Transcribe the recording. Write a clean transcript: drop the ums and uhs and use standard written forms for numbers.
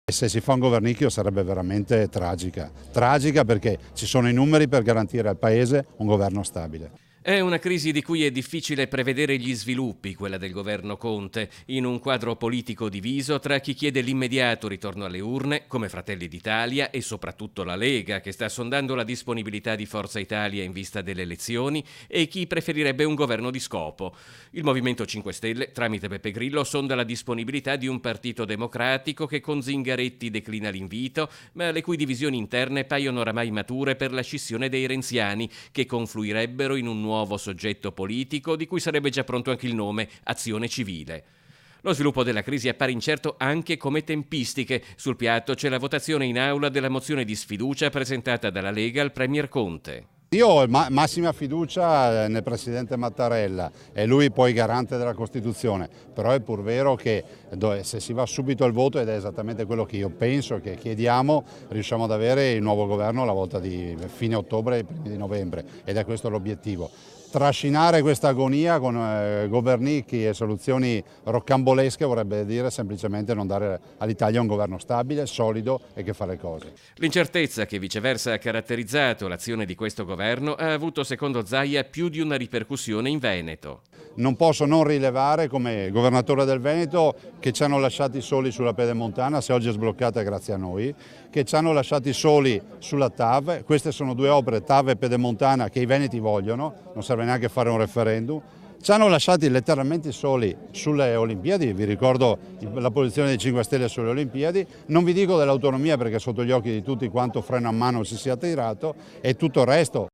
Se si fa un governicchio sarebbe veramente tragica, tragica perché ci sono i numeri per garantire al Paese un governo stabile. È una crisi di cui è difficile prevedere gli sviluppi, quella del governo Conte, in un quadro politico diviso tra chi chiede l'immediato ritorno alle urne, come Fratelli d'Italia e soprattutto la Lega, che sta sondando la disponibilità di Forza Italia in vista delle elezioni, e chi preferirebbe un governo di scopo. Il Movimento 5 Stelle, tramite Beppe Grillo, sonda la disponibilità di un partito democratico che con Zingaretti declina l'invito, ma le cui divisioni interne paiono oramai mature per la scissione dei renziani, che confluirebbero in un nuovo soggetto politico di cui sarebbe già pronto anche il nome, Azione Civile. Lo sviluppo della crisi appare incerto anche come tempistiche. Sul piatto c'è la votazione in aula della mozione di sfiducia presentata dalla Lega al Premier Conte. Io ho massima fiducia nel Presidente Mattarella, è lui poi garante della Costituzione, però è pur vero che se si va subito al voto, ed è esattamente quello che io penso e che chiediamo, riusciamo ad avere il nuovo governo alla volta di fine ottobre e primi di novembre, ed è questo l'obiettivo. Trascinare questa agonia con governicchi e soluzioni roccambolesche vorrebbe dire semplicemente non dare all'Italia un governo stabile, solido e che fa le cose. L'incertezza che viceversa ha caratterizzato l'azione di questo governo ha avuto, secondo Zaia, più di una ripercussione in Veneto. Non posso non rilevare come governatore del Veneto che ci hanno lasciati soli sulla Pedemontana, se oggi è sbloccata è grazie a noi, che ci hanno lasciati soli sulla TAV, queste sono due opere, TAV e Pedemontana, che i veneti vogliono, non serve neanche fare un referendum. Ci hanno lasciati letteralmente soli sulle Olimpiadi, vi ricordo la posizione dei 5 Stelle sulle Olimpiadi, non vi dico dell'autonomia perché è sotto gli occhi di tutti quanto freno a mano si sia tirato e tutto il resto.